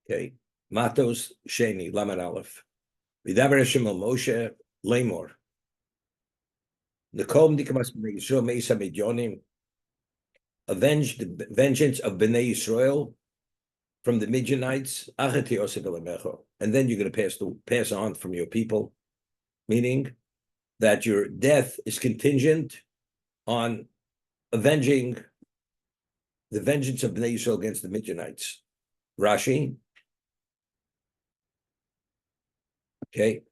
Okay. Matos Sheni, Laman Aleph. Vidaber Hashem el Moshe, Lamor. The Kom Dikamas Bnei Yisrael Meisa Midyonim. Avenge the vengeance of Bnei Yisrael from the Midianites. Achati Osed Elamecho. And then you're going to pass on from your people, meaning that your death is contingent on avenging the vengeance of Bnei Yisrael against the Midianites. Rashi. Okay.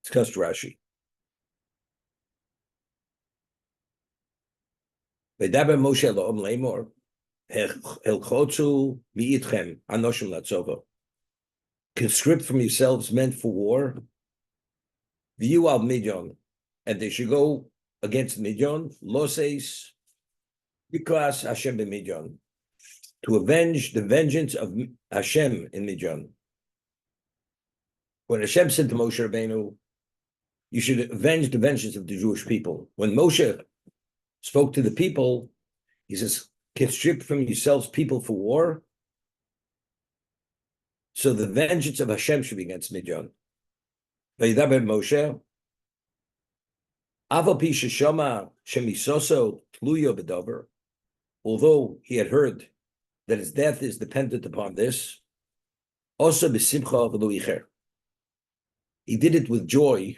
Discussed Rashi. V'daber Moshe lo'om leimor, helchotzu mi'itchem anoshim latzova. Conscript from yourselves men for war. V'yu al Midian, and they should go against Midian. Loses Yiklas Hashem b'Midian, to avenge the vengeance of Hashem in Midian. When Hashem said to Moshe Rabbeinu, you should avenge the vengeance of the Jewish people. When Moshe spoke to the people, he says, constrict from yourselves people for war. So the vengeance of Hashem should be against Midian. Vayidaber Moshe, Aval pi sheshama shemisoso tluyo b'davar, although he had heard that his death is dependent upon this, also b'simcha v'lo icher. He did it with joy,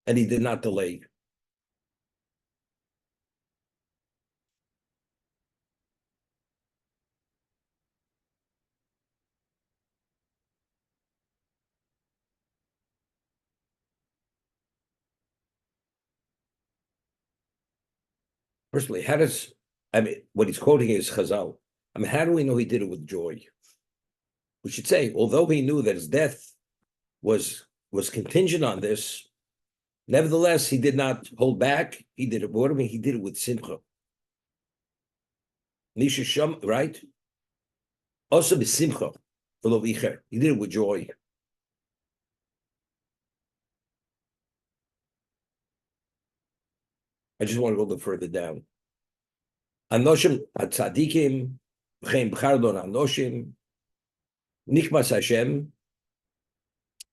and he did not delay. Personally, what he's quoting is Chazal. How do we know he did it with joy? We should say, although he knew that his death was contingent on this, nevertheless, he did not hold back. He did it. What do I mean? He did it with simcha. Nisha Sham, right? Also b'simcha, v'lo icher. He did it with joy. I just want to go a little further down. Anoshim atzadikim, v'chein b'chardon anoshim, nichmas Hashem.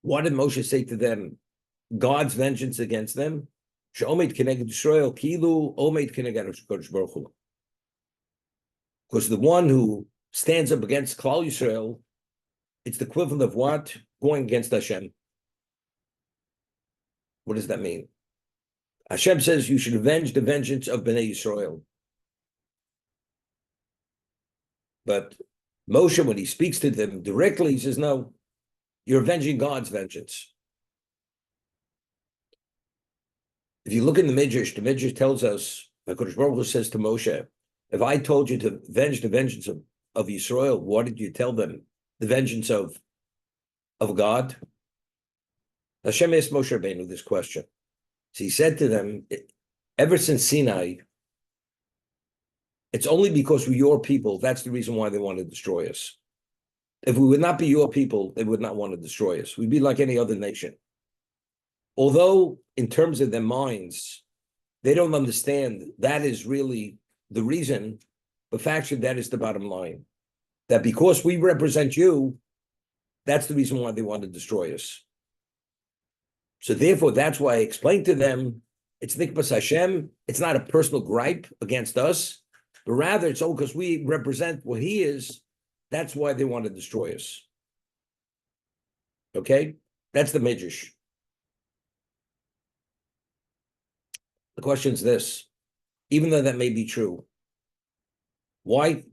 What did Moshe say to them? God's vengeance against them. She'omed keneged Yisrael kilu omed keneged Kodesh Baruch Hu. Because the one who stands up against Klal Yisrael, it's the equivalent of what? Going against Hashem. What does that mean? Hashem says you should avenge the vengeance of Bnei Yisrael. But Moshe, when he speaks to them directly, he says, no, you're avenging God's vengeance. If you look in the Midrash tells us, HaKadosh Baruch Hu says to Moshe, if I told you to avenge the vengeance of Yisrael, what did you tell them? The vengeance of God? Hashem asked Moshe Rabbeinu this question. So he said to them, ever since Sinai, it's only because we're your people, that's the reason why they want to destroy us. If we would not be your people, they would not want to destroy us. We'd be like any other nation. Although, in terms of their minds, they don't understand that is really the reason, but factually, that is the bottom line. That because we represent you, that's the reason why they want to destroy us. So therefore, that's why I explained to them, it's Nikbas Hashem, it's not a personal gripe against us, but rather it's all because we represent what he is, that's why they want to destroy us. Okay? That's the Midrash. The question is this, even though that may be true, why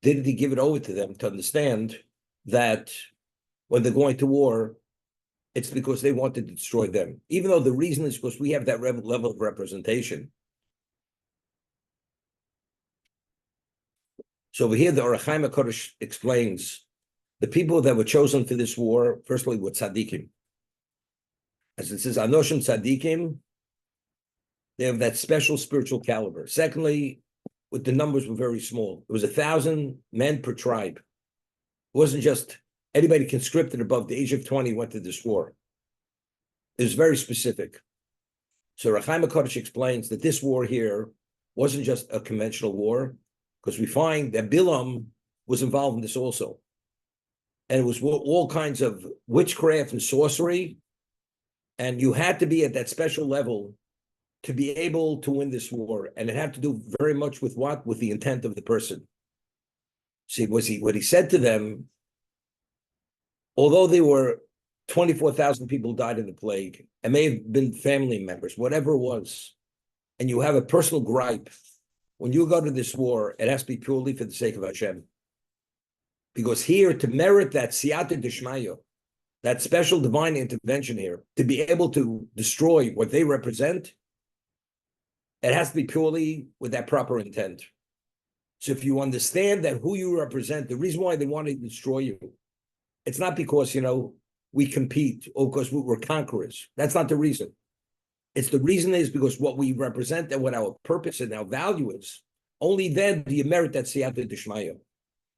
didn't he give it over to them to understand that when they're going to war, it's because they wanted to destroy them, even though the reason is because we have that level of representation. So over here, the Orach Chaim HaKadosh explains the people that were chosen for this war, firstly, were tzaddikim. As it says, Anoshim tzaddikim, they have that special spiritual caliber. Secondly, the numbers were very small. It was 1,000 men per tribe. It wasn't just anybody conscripted above the age of 20 went to this war. It was very specific. So Orach Chaim HaKadosh explains that this war here wasn't just a conventional war, because we find that Bilam was involved in this also. and it was all kinds of witchcraft and sorcery, and you had to be at that special level to be able to win this war, and it had to do very much with what? With the intent of the person. See, what he said to them, although there were 24,000 people died in the plague, and may have been family members, whatever it was, and you have a personal gripe, when you go to this war, it has to be purely for the sake of Hashem. Because here, to merit that siyata d'shmaya, that special divine intervention here, to be able to destroy what they represent, it has to be purely with that proper intent. So if you understand that who you represent, the reason why they want to destroy you, it's not because, we compete or because we're conquerors. That's not the reason. It's the reason is because what we represent and what our purpose and our value is. Only then do you merit that siyata d'shmaya.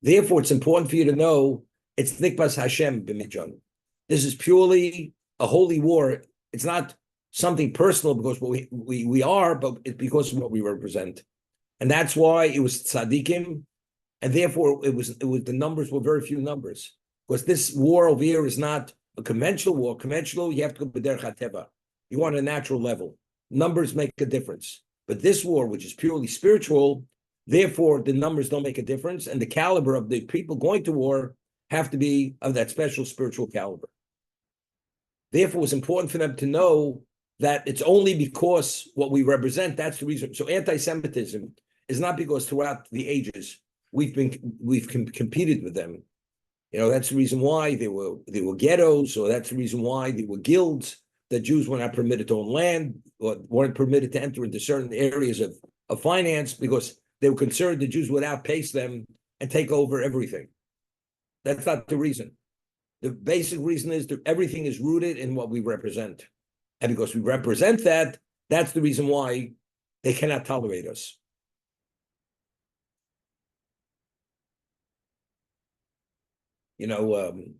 Therefore, it's important for you to know it's nikbas Hashem b'midjan. This is purely a holy war. It's not something personal because what we are, but it's because of what we represent. And that's why it was tzaddikim, and therefore it was the numbers were very few numbers. Because this war over here is not a conventional war. Conventional, you have to go b'derech hateva. You want a natural level. Numbers make a difference. But this war, which is purely spiritual, therefore the numbers don't make a difference, and the caliber of the people going to war have to be of that special spiritual caliber. Therefore, it's important for them to know that it's only because what we represent, that's the reason. So anti-Semitism is not because throughout the ages we've competed with them. That's the reason why there were ghettos, or that's the reason why there were guilds, that Jews were not permitted to own land, or weren't permitted to enter into certain areas of finance, because they were concerned the Jews would outpace them and take over everything. That's not the reason. The basic reason is that everything is rooted in what we represent. And because we represent that, that's the reason why they cannot tolerate us.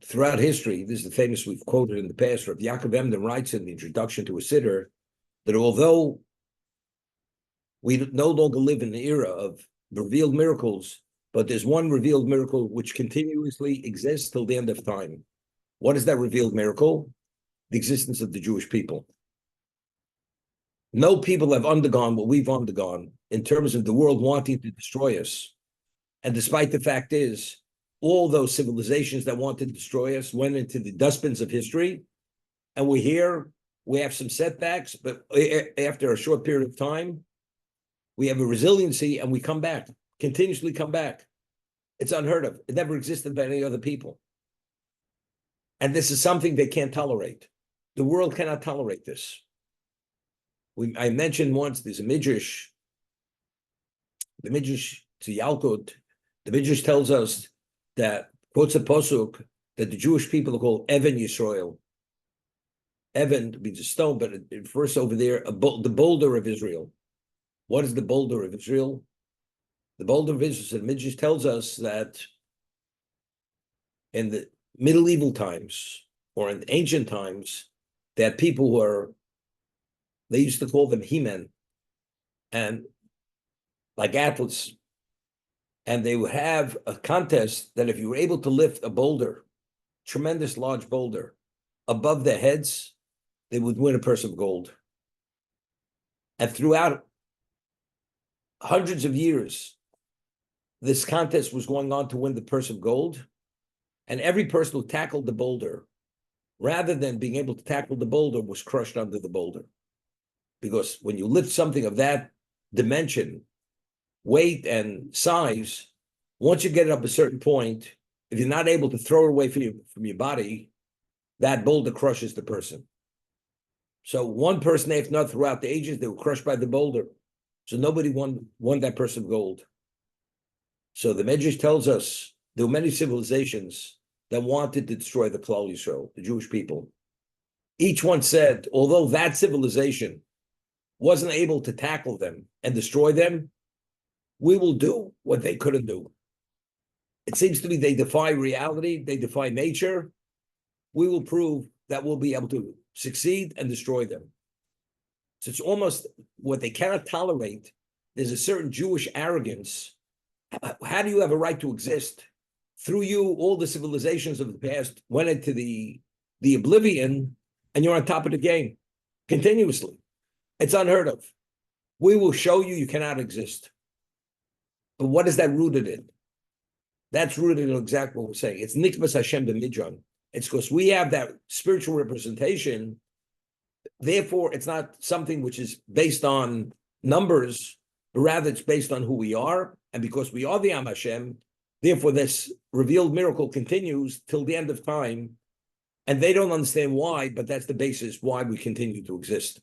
Throughout history, this is the famous we've quoted in the past, Rav Yaakov Emden writes in the introduction to a siddur that although we no longer live in the era of revealed miracles, but there's one revealed miracle which continuously exists till the end of time. What is that revealed miracle? The existence of the Jewish people. No people have undergone what we've undergone in terms of the world wanting to destroy us. And despite the fact is, all those civilizations that wanted to destroy us went into the dustbins of history. And we're here, we have some setbacks, but after a short period of time, we have a resiliency and we come back, continuously come back. It's unheard of. It never existed by any other people. And this is something they can't tolerate. The world cannot tolerate this. I mentioned once, there's a Midrash, the Midrash to Yalkut, the Midrash tells us that, quotes a posuk, that the Jewish people are called Even Yisrael. Even means a stone, but it refers over there, the boulder of Israel. What is the boulder of Israel? The boulder of Israel, the Midrash tells us that in the medieval times, or in ancient times, that people they used to call them he-men, and like athletes, and they would have a contest that if you were able to lift a boulder, tremendous large boulder, above their heads, they would win a purse of gold. And throughout hundreds of years, this contest was going on to win the purse of gold, and every person who tackled the boulder, rather than being able to tackle the boulder, was crushed under the boulder. Because when you lift something of that dimension, weight, and size, once you get it up a certain point, if you're not able to throw it away from your body, that boulder crushes the person. So one person after another throughout the ages, they were crushed by the boulder. So nobody won that purse of gold. So the Midrash tells us there were many civilizations that wanted to destroy the Klal Yisrael, the Jewish people. Each one said, although that civilization wasn't able to tackle them and destroy them, we will do what they couldn't do. It seems to me they defy reality, they defy nature. We will prove that we'll be able to succeed and destroy them. So it's almost what they cannot tolerate. There's a certain Jewish arrogance. How do you have a right to exist Through you, all the civilizations of the past went into the oblivion, and you're on top of the game continuously. It's unheard of. We will show you you cannot exist. But what is that rooted in? That's rooted in exactly what we're saying. It's Nikmas Hashem b'Midjan. It's because we have that spiritual representation. Therefore, it's not something which is based on numbers, but rather it's based on who we are. And because we are the Am Hashem, therefore this revealed miracle continues till the end of time. And they don't understand why, but that's the basis why we continue to exist.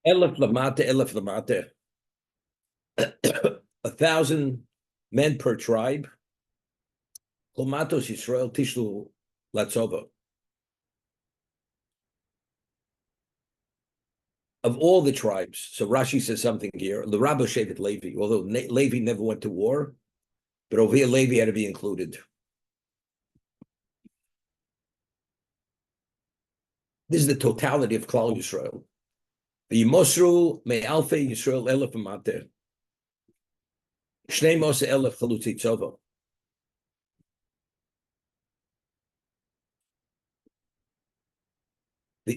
Elef lamate. 1,000 men per tribe. Chomatos Yisrael tishlu latzova. Of all the tribes, so Rashi says something here. The Rabbi Shevet Levi, although Levi never went to war, but over here Levi had to be included. This is the totality of Klal Yisrael. The Yimosru me'alfei Yisrael elef v'mateh. Shnei Mose elef chalutzi tzova.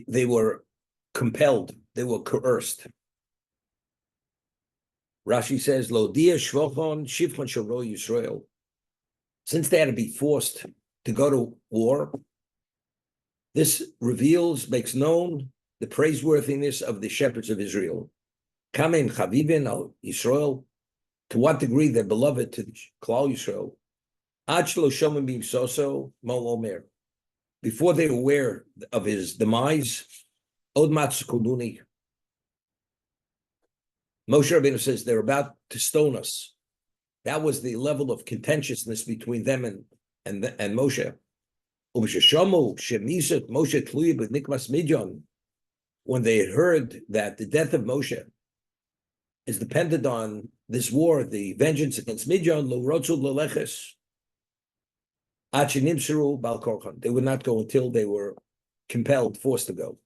They were compelled. They were coerced. Rashi says, "Lo dia shvochon shivchon shoro Yisrael." Since they had to be forced to go to war, this reveals, makes known the praiseworthiness of the shepherds of Israel. Kamen chavivin al Yisrael, to what degree they're beloved to Klal Yisrael. Ad shelo shomim b'imsoso mo omer. Before they were aware of his demise, Od Matz Kuduni. Moshe Rabbeinu says they're about to stone us. That was the level of contentiousness between them and Moshe. When they had heard that the death of Moshe is dependent on this war, the vengeance against Midyan, lo rotzu leleches. They would not go until they were compelled, forced to go.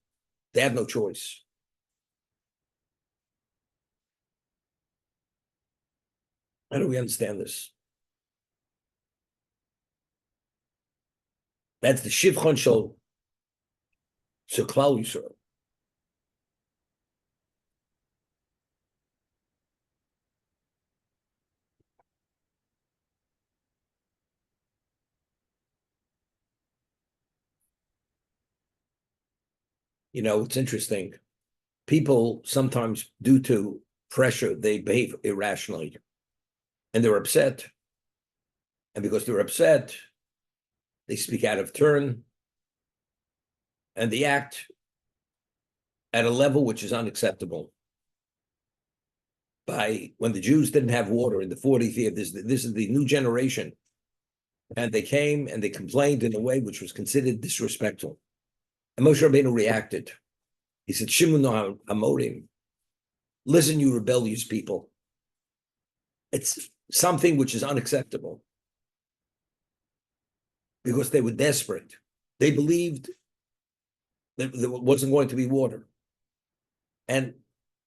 They had no choice. How do we understand this? That's the Shivchon Shel Klal Yisrael. You know, it's interesting. People sometimes, due to pressure, they behave irrationally. And they're upset. And because they're upset, they speak out of turn. And they act at a level which is unacceptable. When the Jews didn't have water in the 40th year, this is the new generation. And they came and they complained in a way which was considered disrespectful. And Moshe Rabbeinu reacted. He said, Shimon Hamorim, listen, you rebellious people. It's something which is unacceptable. Because they were desperate. They believed that there wasn't going to be water. And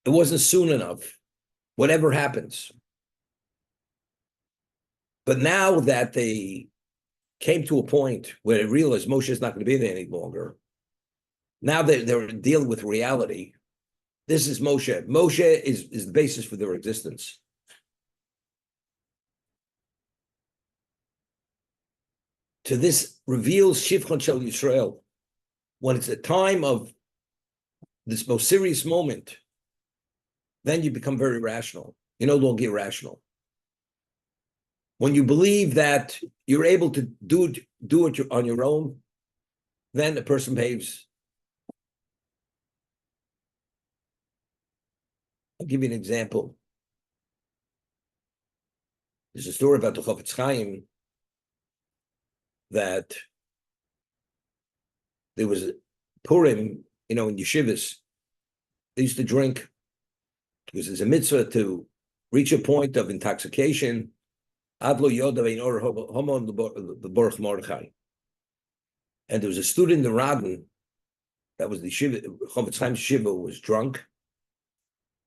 it wasn't soon enough, whatever happens. But now that they came to a point where they realized Moshe is not going to be there any longer, now they're dealing with reality. This is Moshe. Moshe is the basis for their existence. To this reveals Shivchon Shel Yisrael. When it's a time of this most serious moment, then you become very rational. You're no longer irrational. When you believe that you're able to do it on your own, then a person behaves. I'll give you an example. There's a story about the Chofetz Chaim that there was a Purim, in yeshivas, they used to drink because there's a mitzvah to reach a point of intoxication. Adlo Yodav or Homon the Baruch Mordechai. And there was a student in Radin that was the Shiva, Chofetz Chaim Shiva was drunk,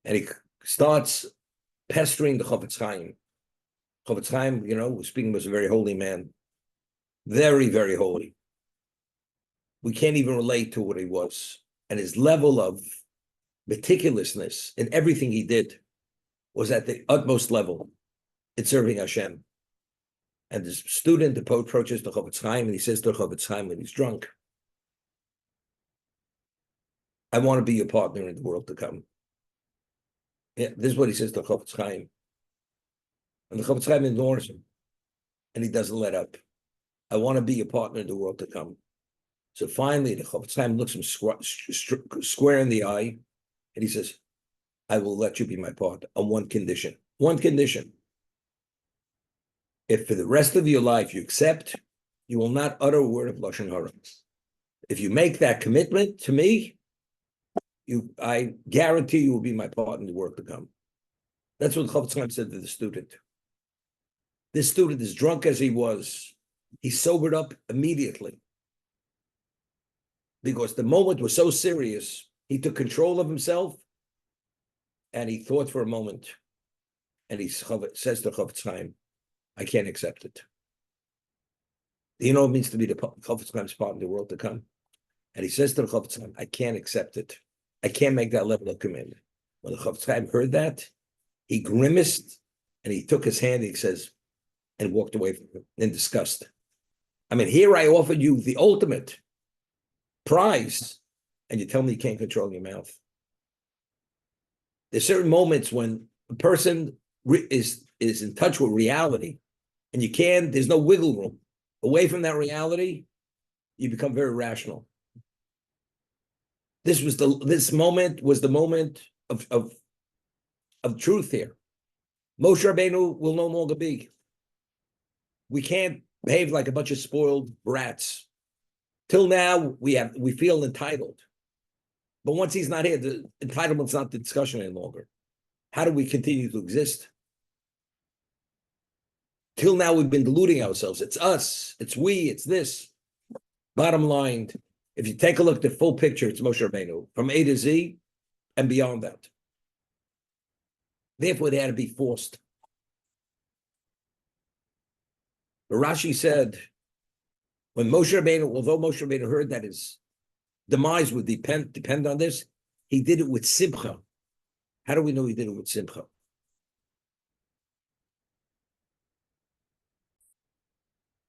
and he starts pestering the Chofetz Chaim. Chofetz Chaim, speaking, was a very holy man. Very, very holy. We can't even relate to what he was. And his level of meticulousness in everything he did was at the utmost level in serving Hashem. And this student, the poet, approaches the Chofetz Chaim, and he says to Chofetz Chaim when he's drunk, I want to be your partner in the world to come. Yeah, this is what he says to Chofetz Chaim. And the Chofetz Chaim ignores him, and he doesn't let up. I want to be your partner in the world to come. So finally, the Chofetz Chaim looks him square in the eye, and he says, I will let you be my partner on one condition. One condition. If for the rest of your life you accept, you will not utter a word of Lashon Hara. If you make that commitment to me, I guarantee you will be my partner in the work to come. That's what Chofetz Chaim said to the student. This student, as drunk as he was, he sobered up immediately. Because the moment was so serious, he took control of himself, and he thought for a moment, and he says to Chofetz Chaim, I can't accept it. You know what it means to be the Chofetz Chaim's partner in the world to come? And he says to the Chofetz Chaim, I can't accept it. I can't make that level of commitment. When the Chofetz Chaim heard that, he grimaced, and he took his hand, and he says, and walked away from him in disgust. I mean, here I offered you the ultimate prize, and you tell me you can't control your mouth. There's certain moments when a person is in touch with reality, and there's no wiggle room. Away from that reality, you become very rational. This moment was the moment of truth here. Moshe Rabbeinu will no longer be. We can't behave like a bunch of spoiled brats. Till now, we feel entitled. But once he's not here, the entitlement's not the discussion any longer. How do we continue to exist? Till now, we've been deluding ourselves. It's us, it's we, it's this. Bottom line, if you take a look at the full picture, it's Moshe Rabbeinu, from A to Z and beyond that. Therefore, they had to be forced. But Rashi said, when Moshe Rabbeinu, although Moshe Rabbeinu heard that his demise would depend on this, he did it with simcha. How do we know he did it with simcha?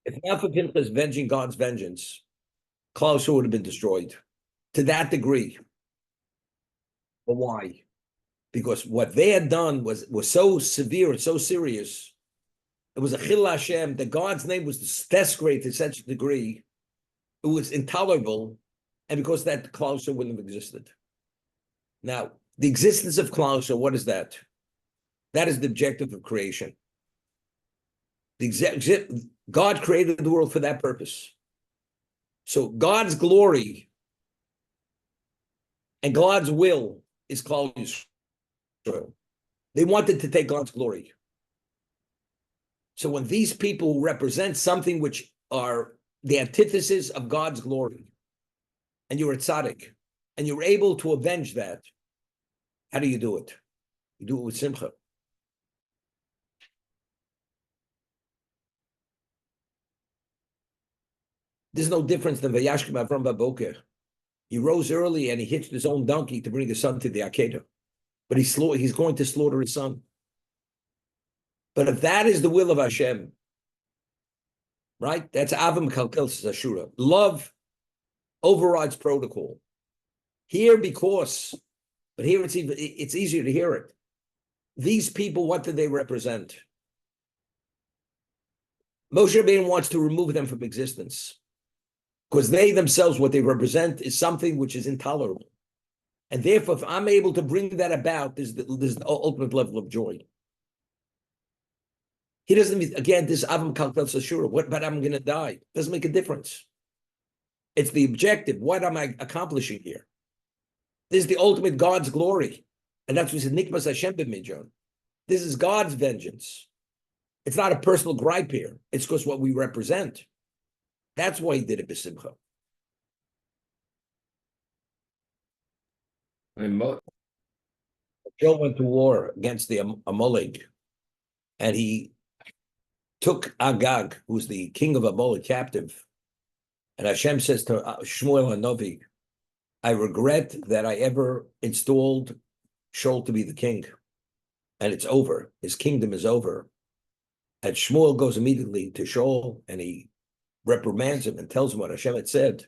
If not for Pinchas venging God's vengeance, Klal Yisrael would have been destroyed to that degree. But why? Because what they had done was so severe and so serious. It was a Chil Hashem, that God's name was desecrated to such a degree, it was intolerable, and because that, Klal Yisrael wouldn't have existed. Now, the existence of Klal Yisrael, what is that? That is the objective of creation. God created the world for that purpose. So God's glory and God's will is Klal Yisrael. They wanted to take God's glory. So when these people represent something which are the antithesis of God's glory, and you're a tzaddik, and you're able to avenge that, how do you do it? You do it with simcha. There's no difference than Vayashkem Avram Baboker. He rose early and he hitched his own donkey to bring his son to the Akedah. But he's going to slaughter his son. But if that is the will of Hashem, right? That's Avim Kalkel Ashura. Love overrides protocol. Here, but here it's easier to hear it. These people, what do they represent? Moshe Rabbeinu wants to remove them from existence. Because they themselves, what they represent is something which is intolerable. And therefore, if I'm able to bring that about, there's the ultimate level of joy. He doesn't, again, this Avim Kalkel Sashura, what about I'm going to die? Doesn't make a difference. It's the objective. What am I accomplishing here? This is the ultimate God's glory. And that's what he said, Nikmas Hashem b'midyon. This is God's vengeance. It's not a personal gripe here. It's because what we represent. That's why he did it b'simcha. Joe went to war against the Amalek, and he took Agag, who's the king of Amalek, captive. And Hashem says to Shmuel HaNavi, I regret that I ever installed Shaul to be the king. And it's over. His kingdom is over. And Shmuel goes immediately to Shaul and he reprimands him and tells him what Hashem had said.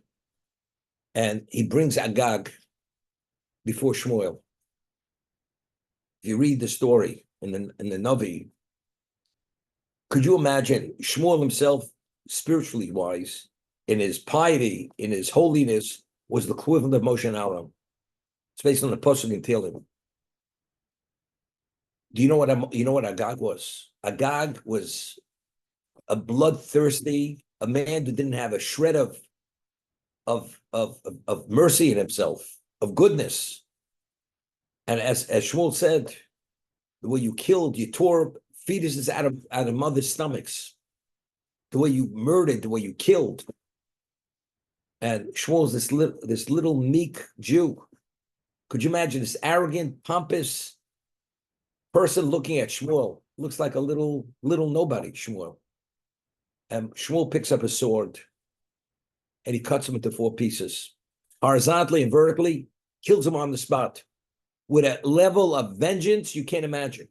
And he brings Agag before Shmuel. If you read the story in the Navi, could you imagine Shmuel himself, spiritually wise, in his piety, in his holiness, was the equivalent of Moshe and Aaron? It's based on the Pasuk in Tehillim. Do you know what Agag was? Agag was a bloodthirsty, a man who didn't have a shred of mercy in himself, of goodness. And as Shmuel said, the way you killed, you tore fetuses out of mothers' stomachs, the way you murdered, the way you killed. And Shmuel's this little meek Jew. Could you imagine this arrogant, pompous person looking at Shmuel? Looks like a little nobody, Shmuel. And Shmuel picks up a sword and he cuts him into 4 pieces, horizontally and vertically, kills him on the spot with a level of vengeance you can't imagine.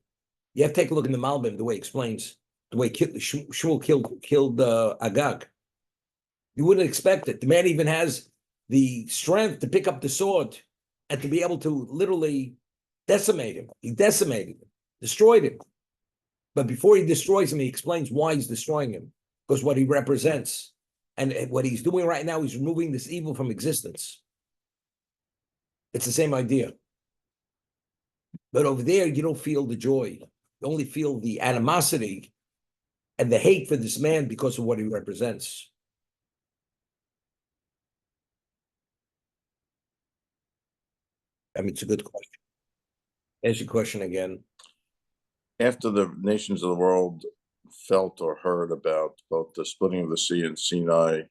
You have to take a look in the Malbim, the way he explains, the way Shmuel killed Agag. You wouldn't expect it. The man even has the strength to pick up the sword and to be able to literally decimate him. He decimated him, destroyed him. But before he destroys him, he explains why he's destroying him, because what he represents. And what he's doing right now, he's removing this evil from existence. It's the same idea. But over there, you don't feel the joy. You only feel the animosity and the hate for this man because of what he represents. I mean, it's a good question. Ask your question again. After the nations of the world felt or heard about both the splitting of the sea and Sinai,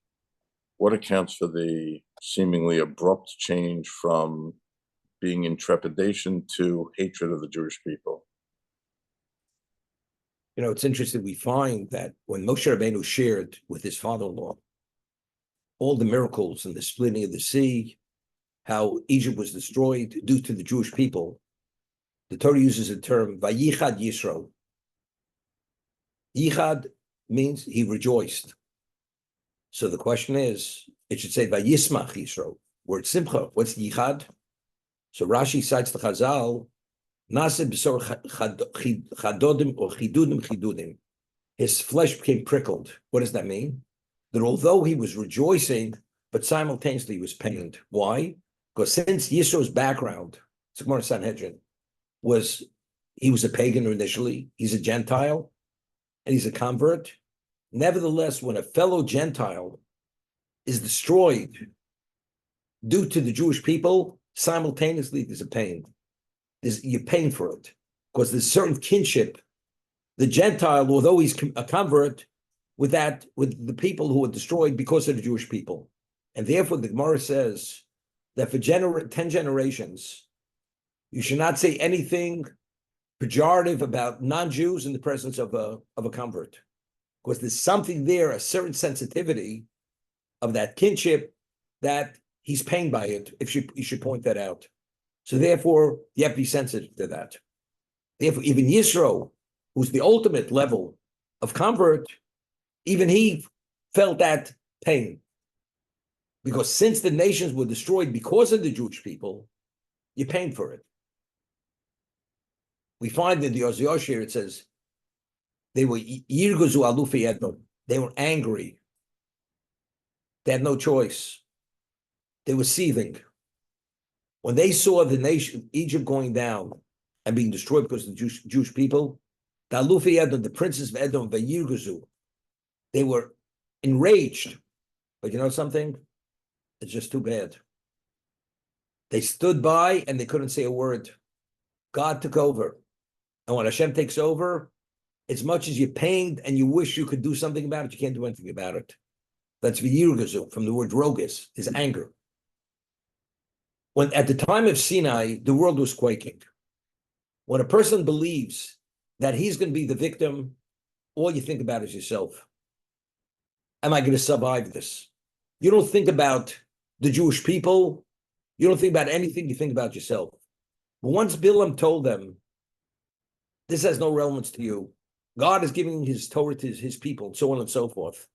what accounts for the seemingly abrupt change from being in trepidation to hatred of the Jewish people? You know, it's interesting. We find that when Moshe Rabbeinu shared with his father-in-law all the miracles and the splitting of the sea, how Egypt was destroyed due to the Jewish people, the Torah uses the term Vayichad Yisro. Yichad means he rejoiced. So the question is, it should say Vayismach Yisro. Word Simcha. What's Yichad? So Rashi cites the Chazal, Nase B'sor Chadodim or Chidudim. His flesh became prickled. What does that mean? That although he was rejoicing, but simultaneously he was pained. Why? Because since Yisro's background, it's Gemara Sanhedrin, he was a pagan initially, he's a Gentile, and he's a convert. Nevertheless, when a fellow Gentile is destroyed due to the Jewish people, simultaneously there's a pain. You're paying for it because there's certain kinship. The Gentile, although he's a convert, with the people who were destroyed because of the Jewish people, and therefore the Gemara says that for 10 generations, you should not say anything pejorative about non-Jews in the presence of a convert, because there's something there, a certain sensitivity of that kinship that he's pained by it. You should point that out. So therefore, you have to be sensitive to that. Therefore, even Yisro, who's the ultimate level of convert, even he felt that pain. Because since the nations were destroyed because of the Jewish people, you're paying for it. We find in the Yosh here, it says, they were Yirguzu Alufi Edom. They were angry. They had no choice. They were seething. When they saw the nation, Egypt going down and being destroyed because of the Jewish people, the Alufi Edom, the princes of Edom, the Yirguzu, they were enraged. But you know something? It's just too bad. They stood by and they couldn't say a word. God took over. And when Hashem takes over, as much as you're pained and you wish you could do something about it, you can't do anything about it. That's v'yirgazu, from the word rogus, his anger. When at the time of Sinai, the world was quaking. When a person believes that he's going to be the victim all you think about is yourself. Am I going to survive this? You don't think about the Jewish people. You don't think about anything. You think about yourself. But once Bilam told them, this has no relevance to you. God is giving his Torah to his people, and so on and so forth.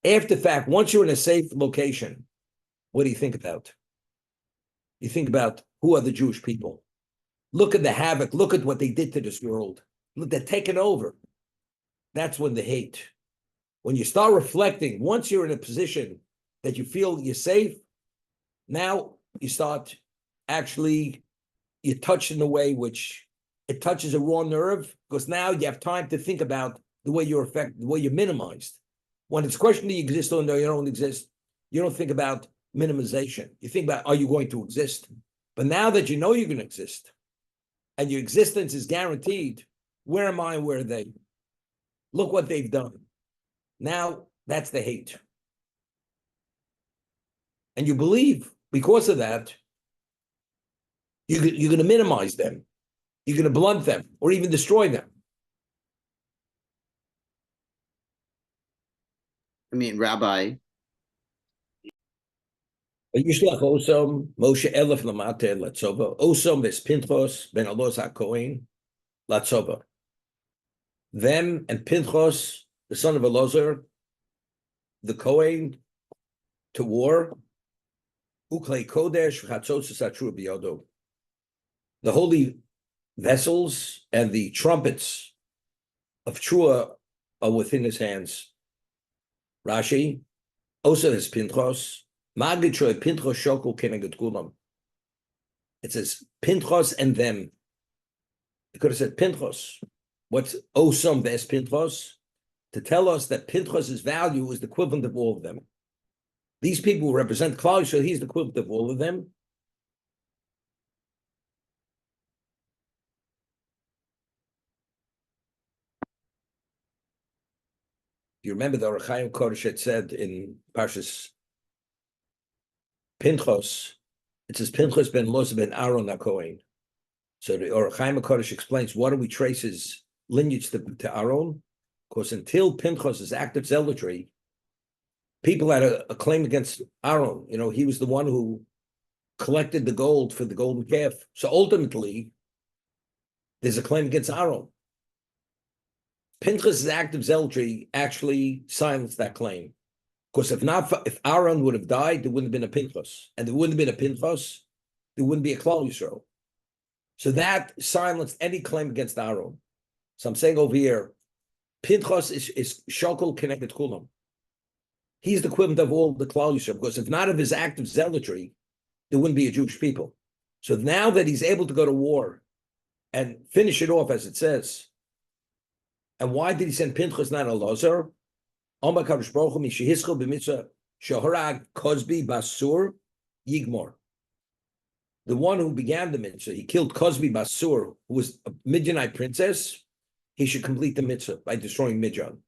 After the fact, once you're in a safe location, what do you think about? You think about who are the Jewish people. Look at the havoc. Look at what they did to this world. Look, they're taking over. That's when the hate. When you start reflecting, once you're in a position that you feel you're safe, now you start actually, you touch in a way which it touches a raw nerve, because now you have time to think about the way you're affected, the way you're minimized. When it's questioned, do you exist or no, you don't exist, you don't think about minimization. You think about, are you going to exist? But now that you know you're going to exist, and your existence is guaranteed, where am I and where are they? Look what they've done. Now, that's the hate. And you believe, because of that, you're going to minimize them. You're going to blunt them, or even destroy them. I mean, Rabbi, Yishlach Osom, Moshe Elef Lamate Latzova, Osom ves Pinchos, Ben Alos HaKohen, Latzova. Them and Pinchos, the son of Elazar, the Kohen, to war. Uklei Kodesh, Chatzos Satru Biodo. The holy vessels and the trumpets of Trua are within his hands. Rashi, also his Pinchos, Magitroy Pinchos Shokul Keneged Kulam. It says Pinchos and them. It could have said Pinchos. What's Osam ves Pinchos? To tell us that Pinchos' value is the equivalent of all of them. These people represent Klal Yisrael, he's the equivalent of all of them. You remember the Ohr HaChaim Kodesh had said in Parshas Pinchos, it says Pinchos ben Loz ben Aaron HaKohen. So the Ohr HaChaim Kodesh explains, what do we trace his lineage to Aaron? Because until Pinchos' act of zealotry, people had a claim against Aaron. You know, he was the one who collected the gold for the golden calf. So ultimately, there's a claim against Aaron. Pinchas' act of zealotry actually silenced that claim. Because if Aaron would have died, there wouldn't have been a Pinchas. And there wouldn't have been a Pinchas, there wouldn't be a Klal Yisrael. So that silenced any claim against Aaron. So I'm saying over here, Pinchas is Shokol connected Kulam. He's the equivalent of all the Klal Yisrael, because if not of his act of zealotry, there wouldn't be a Jewish people. So now that he's able to go to war and finish it off, as it says, and why did he send Pinchas, not Elazar? The one who began the mitzvah, he killed Cosbi Basur, who was a Midianite princess. He should complete the mitzvah by destroying Midian.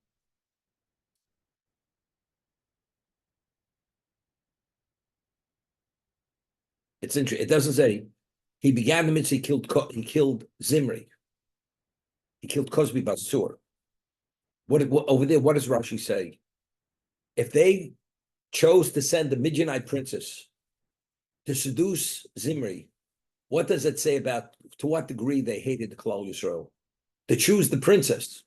It's interesting. It doesn't say he began the mitzvah. He killed Zimri. He killed Cosbi Basur. What over there? What does Rashi say? If they chose to send the Midianite princess to seduce Zimri, what does it say about to what degree they hated the Klal Yisrael? To choose the princess,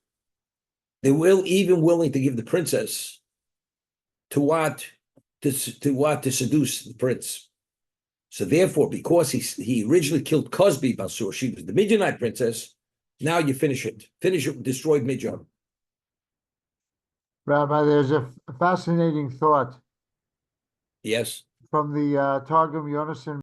they will even willing to give the princess to seduce the prince. So therefore, because he originally killed Cosbi Basur, she was the Midianite princess. Now you finish it, destroyed Midian. Rabbi, there's a fascinating thought Yes. from the Targum Yonasan